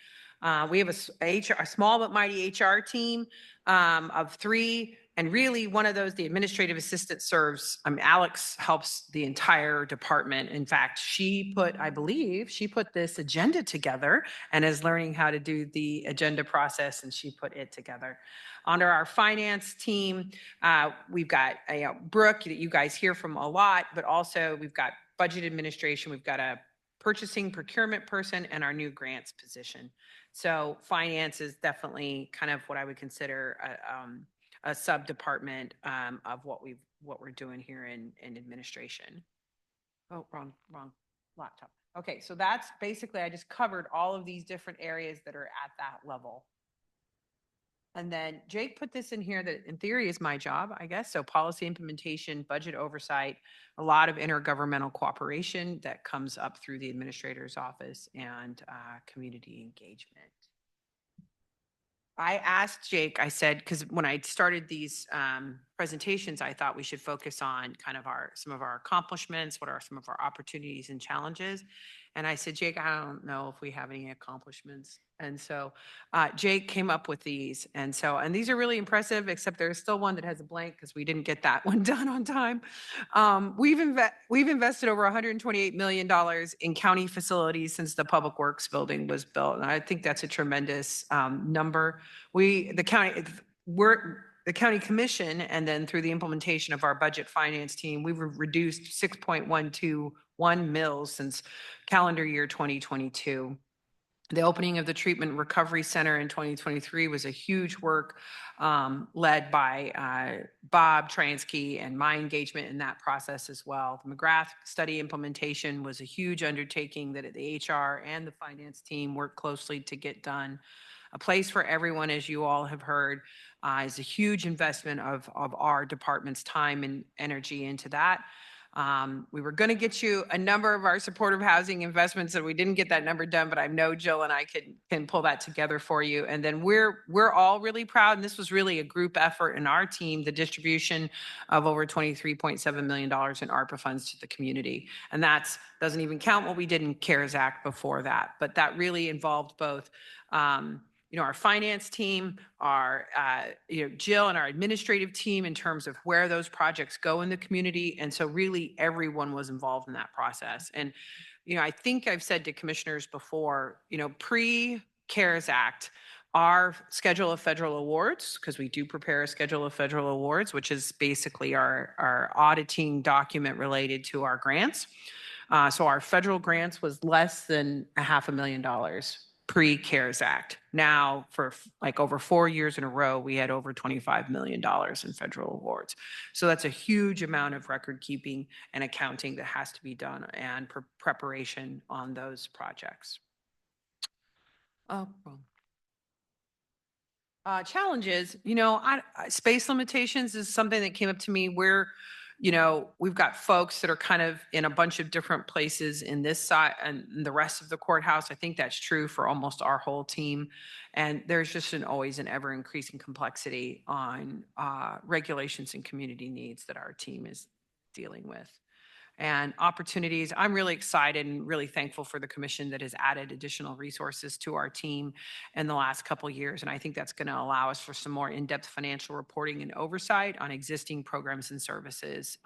We have a small but mighty HR team of three. And really one of those, the administrative assistant serves, Alex helps the entire department. In fact, I believe she put this agenda together and is learning how to do the agenda process, and she put it together. Under our finance team, we've got Brooke that you guys hear from a lot, but also we've got budget administration, we've got a purchasing procurement person, and our new grants position. So finance is definitely kind of what I would consider a sub-department of what we're doing here in administration. Oh, wrong laptop. Okay, so that's basically, I just covered all of these different areas that are at that level. And then Jake put this in here that in theory is my job, I guess. So policy implementation, budget oversight, a lot of intergovernmental cooperation that comes up through the administrator's office, and community engagement. I asked Jake, I said, because when I started these presentations, I thought we should focus on kind of some of our accomplishments, what are some of our opportunities and challenges. And I said, Jake, I don't know if we have any accomplishments. And so Jake came up with these. And these are really impressive, except there's still one that has a blank because we didn't get that one done on time. We've invested over $128 million in county facilities since the Public Works building was built. And I think that's a tremendous number. The county commission, and then through the implementation of our budget finance team, we've reduced 6.121 mills since calendar year 2022. The opening of the Treatment Recovery Center in 2023 was a huge work led by Bob Transky, and my engagement in that process as well. The McGrath study implementation was a huge undertaking that the HR and the finance team worked closely to get done. A Place for Everyone, as you all have heard, is a huge investment of our department's time and energy into that. We were going to get you a number of our supportive housing investments, and we didn't get that number done, but I know Jill and I can pull that together for you. And then we're all really proud, and this was really a group effort in our team, the distribution of over $23.7 million in ARPA funds to the community. And that doesn't even count what we did in CARES Act before that, but that really involved both our finance team, our Jill and our administrative team in terms of where those projects go in the community. And so really everyone was involved in that process. And I think I've said to commissioners before, pre-CARES Act, our schedule of federal awards, because we do prepare a schedule of federal awards, which is basically our auditing document related to our grants. So our federal grants was less than $500,000. pre-CARES Act. Now, for like over 4 years in a row, we had over $25 million in federal awards. So that's a huge amount of record keeping and accounting that has to be done and preparation on those projects. Challenges, space limitations is something that came up to me where, we've got folks that are kind of in a bunch of different places in this side and the rest of the courthouse. I think that's true for almost our whole team. And there's just always an ever increasing complexity on regulations and community needs that our team is dealing with. And opportunities. I'm really excited and really thankful for the commission that has added additional resources to our team in the last couple of years. And I think that's going to allow us for some more in-depth financial reporting and oversight on existing programs and services.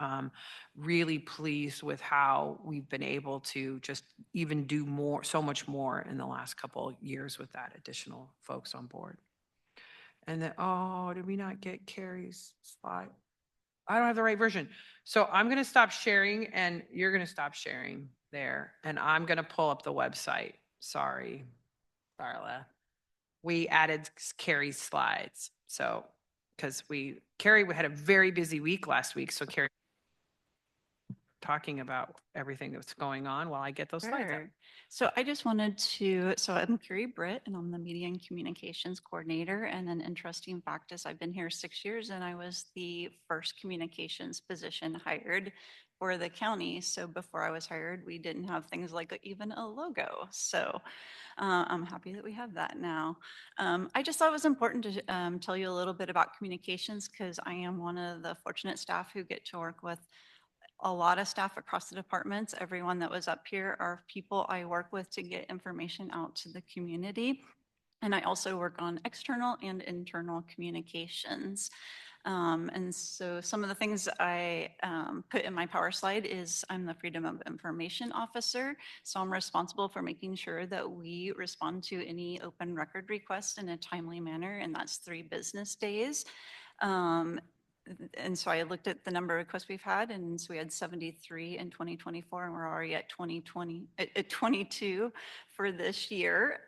Really pleased with how we've been able to just even do more, so much more in the last couple of years with that additional folks on board. And then, did we not get Carrie's slide? I don't have the right version. So I'm going to stop sharing and you're going to stop sharing there. And I'm going to pull up the website. Sorry, Darla. We added Carrie's slides. So, because Carrie had a very busy week last week. So Carrie talking about everything that's going on while I get those slides up. Sure. So I just wanted to, so I'm Carrie Britt and I'm the Media and Communications Coordinator. And an interesting fact is I've been here 6 years and I was the first communications position hired for the county. So before I was hired, we didn't have things like even a logo. So I'm happy that we have that now. I just thought it was important to tell you a little bit about communications because I am one of the fortunate staff who get to work with a lot of staff across the departments. Everyone that was up here are people I work with to get information out to the community. And I also work on external and internal communications. And so some of the things I put in my power slide is I'm the Freedom of Information Officer. So I'm responsible for making sure that we respond to any open record requests in a timely manner, and that's 3 business days. And so I looked at the number of requests we've had, and so we had 73 in 2024, and we're already at 22 for this year.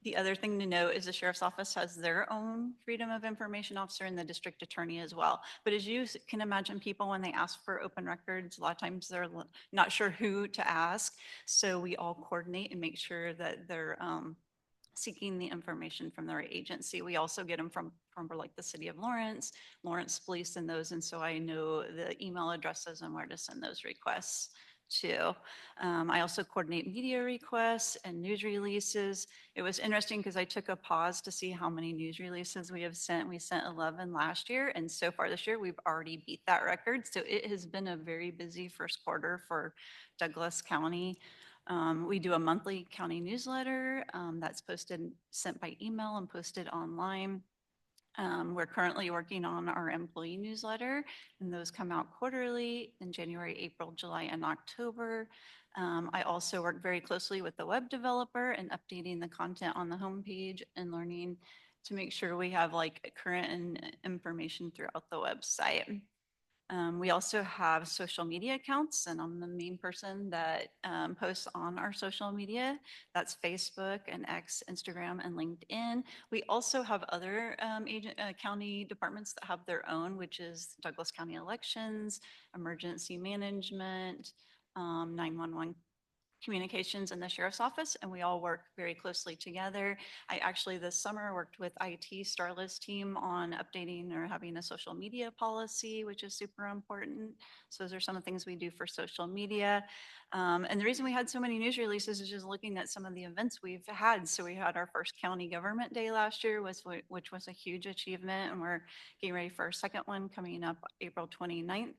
The other thing to note is the Sheriff's Office has their own Freedom of Information Officer and the District Attorney as well. But as you can imagine, people, when they ask for open records, a lot of times they're not sure who to ask. So we all coordinate and make sure that they're seeking the information from their agency. We also get them from like the city of Lawrence Police and those. And so I know the email addresses and where to send those requests to. I also coordinate media requests and news releases. It was interesting because I took a pause to see how many news releases we have sent. We sent 11 last year. And so far this year, we've already beat that record. So it has been a very busy first quarter for Douglas County. We do a monthly county newsletter that's sent by email and posted online. We're currently working on our employee newsletter, and those come out quarterly in January, April, July, and October. I also work very closely with the web developer and updating the content on the homepage and learning to make sure we have like current information throughout the website. We also have social media accounts, and I'm the main person that posts on our social media. That's Facebook and X, Instagram, and LinkedIn. We also have other county departments that have their own, which is Douglas County Elections, Emergency Management, 911 Communications, and the Sheriff's Office, and we all work very closely together. I actually this summer worked with IT Starlist team on updating or having a social media policy, which is super important. So those are some of the things we do for social media. And the reason we had so many news releases is just looking at some of the events we've had. So we had our first County Government Day last year, which was a huge achievement, and we're getting ready for our second one coming up April 29th.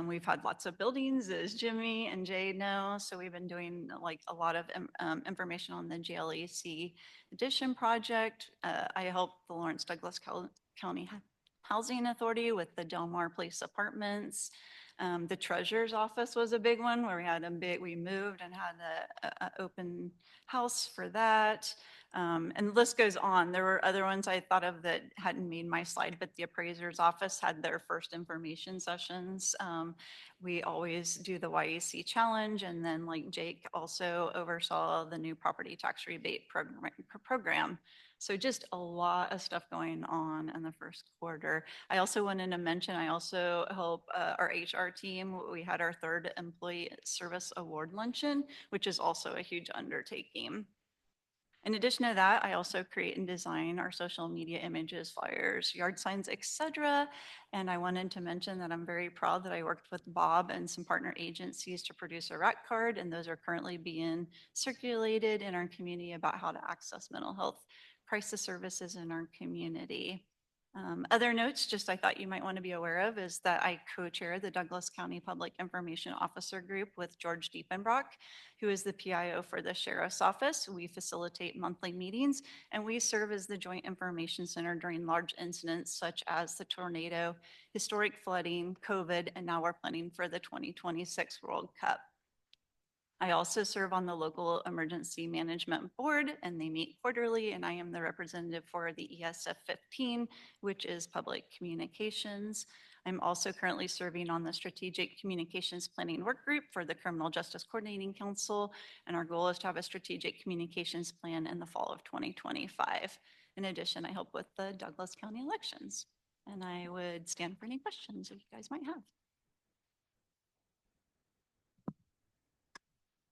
We've had lots of buildings, as Jimmy and Jay know. So we've been doing like a lot of information on the GLEC addition project. I helped the Lawrence Douglas County Housing Authority with the Del Mar Place Apartments. The treasurer's office was a big one where we moved and had a open house for that. And the list goes on. There were other ones I thought of that hadn't made my slide, but the appraiser's office had their first information sessions. We always do the YEC challenge, and then like Jake also oversaw the new property tax rebate program. So just a lot of stuff going on in the first quarter. I also wanted to mention, I also help our HR team. We had our third employee service award luncheon, which is also a huge undertaking. In addition to that, I also create and design our social media images, flyers, yard signs, etc. And I wanted to mention that I'm very proud that I worked with Bob and some partner agencies to produce a RAC card, and those are currently being circulated in our community about how to access mental health crisis services in our community. Other notes, just I thought you might want to be aware of, is that I co-chair the Douglas County Public Information Officer Group with George Diepenbrock, who is the PIO for the Sheriff's Office. We facilitate monthly meetings, and we serve as the Joint Information Center during large incidents such as the tornado, historic flooding, COVID, and now we're planning for the 2026 World Cup. I also serve on the local emergency management board, and they meet quarterly, and I am the representative for the ESF 15, which is public communications. I'm also currently serving on the strategic communications planning work group for the Criminal Justice Coordinating Council, and our goal is to have a strategic communications plan in the fall of 2025. In addition, I help with the Douglas County elections, and I would stand for any questions that you guys might have.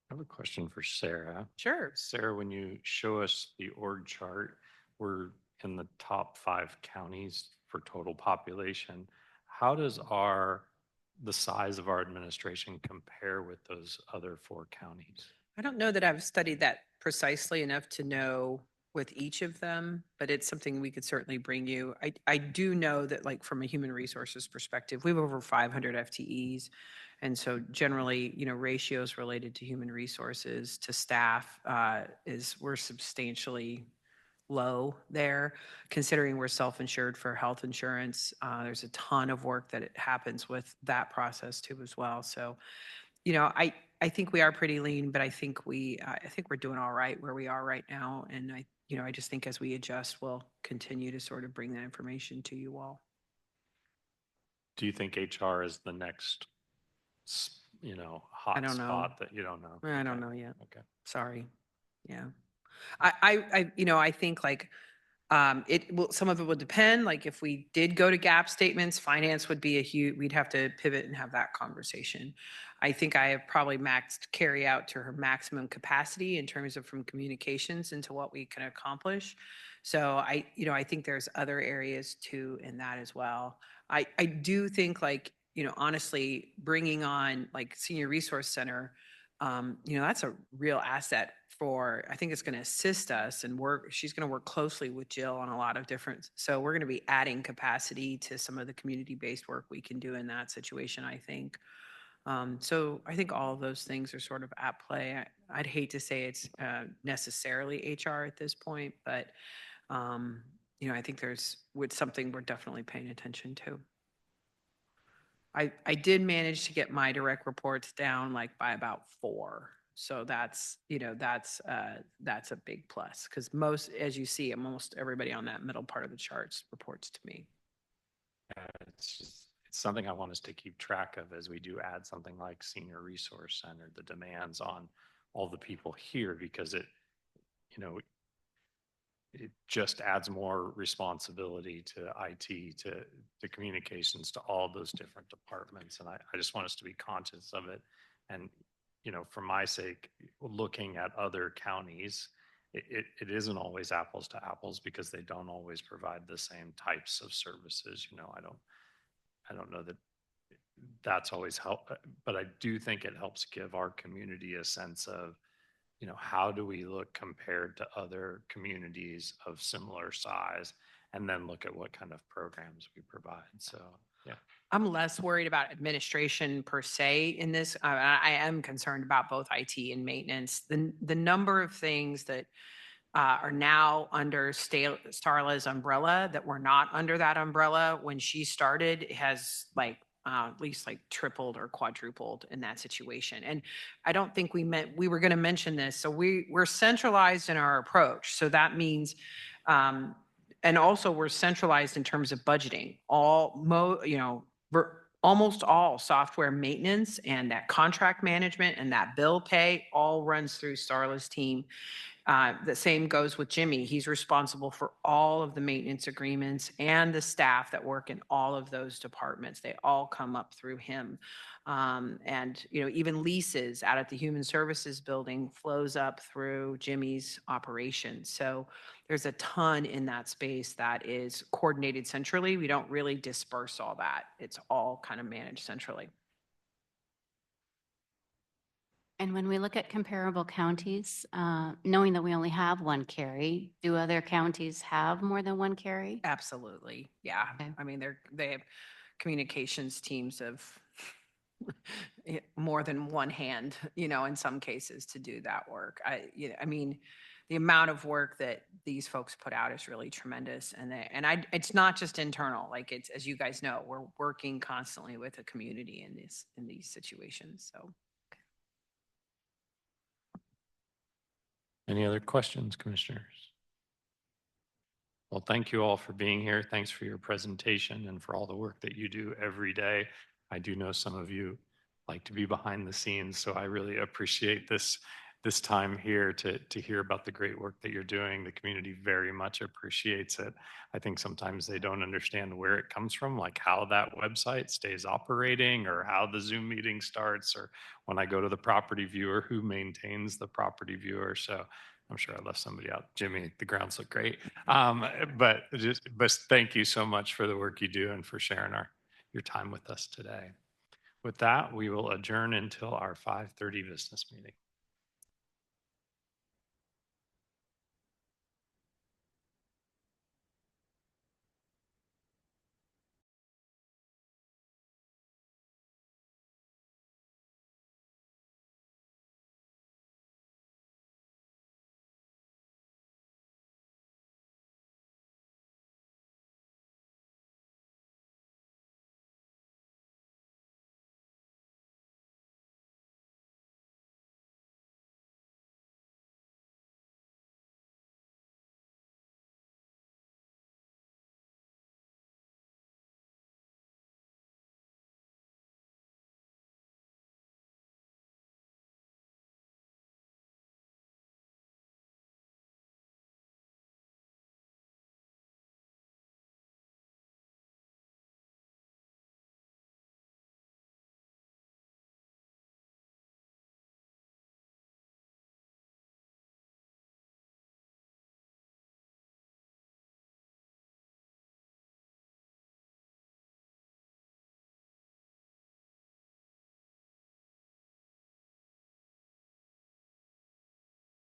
I have a question for Sarah. Sure. Sarah, when you show us the org chart, we're in the top 5 counties for total population. How does the size of our administration compare with those other 4 counties? I don't know that I've studied that precisely enough to know with each of them, but it's something we could certainly bring you. I do know that, like, from a human resources perspective, we have over 500 FTEs. And so generally, ratios related to human resources to staff we're substantially low there, considering we're self-insured for health insurance. There's a ton of work that happens with that process too as well. So, I think we are pretty lean, but I think we're doing all right where we are right now. And I just think as we adjust, we'll continue to sort of bring that information to you all. Do you think HR is the next, hot don't know. spot that you don't know? I don't know yet. Okay. Sorry. Yeah. I think like some of it would depend. Like if we did go to gap statements, finance would be we'd have to pivot and have that conversation. I think I have probably maxed Carrie out to her maximum capacity in terms of from communications into what we can accomplish. So I think there's other areas too in that as well. I do think honestly, bringing on like Senior Resource Center, that's a real asset I think it's going to assist us and she's going to work closely with Jill on a lot of so we're going to be adding capacity to some of the community-based work we can do in that situation, I think. So I think all of those things are sort of at play. I'd hate to say it's necessarily HR at this point, but I think there's something we're definitely paying attention to. I did manage to get my direct reports down by about 4. So that's a big plus because as you see, almost everybody on that middle part of the charts reports to me. It's something I want us to keep track of as we do add something like Senior Resource Center, the demands on all the people here, because it just adds more responsibility to IT, to communications, to all those different departments. And I just want us to be conscious of it. And, for my sake, looking at other counties, it isn't always apples to apples because they don't always provide the same types of services. I don't know that that's always help, but I do think it helps give our community a sense of, how do we look compared to other communities of similar size, and then look at what kind of programs we provide. So, yeah. I'm less worried about administration per se in this. I am concerned about both IT and maintenance. The number of things that are now under Starla's umbrella that were not under that umbrella when she started has at least like tripled or quadrupled in that situation. And I don't think we were going to mention this. So we're centralized in our approach. So that means, and also we're centralized in terms of budgeting. Almost all software maintenance and that contract management and that bill pay all runs through Starla's team. The same goes with Jimmy. He's responsible for all of the maintenance agreements and the staff that work in all of those departments. They all come up through him. And, even leases out at the Human Services Building flows up through Jimmy's operations. So there's a ton in that space that is coordinated centrally. We don't really disperse all that. It's all kind of managed centrally. And when we look at comparable counties, knowing that we only have one carry, do other counties have more than one carry? Absolutely. Yeah. Okay. I mean, they have communications teams of more than one hand, in some cases to do that work. I mean, the amount of work that these folks put out is really tremendous. It's not just internal, like it's, as you guys know, we're working constantly with the community in these situations. So. Any other questions, commissioners? Well, thank you all for being here. Thanks for your presentation and for all the work that you do every day. I do know some of you like to be behind the scenes, so I really appreciate this time here to hear about the great work that you're doing. The community very much appreciates it. I think sometimes they don't understand where it comes from, like how that website stays operating or how the Zoom meeting starts, or when I go to the property viewer, who maintains the property viewer. So I'm sure I left somebody out. Jimmy, the grounds look great. But thank you so much for the work you do and for sharing your time with us today. With that, we will adjourn until our 5:30 business meeting.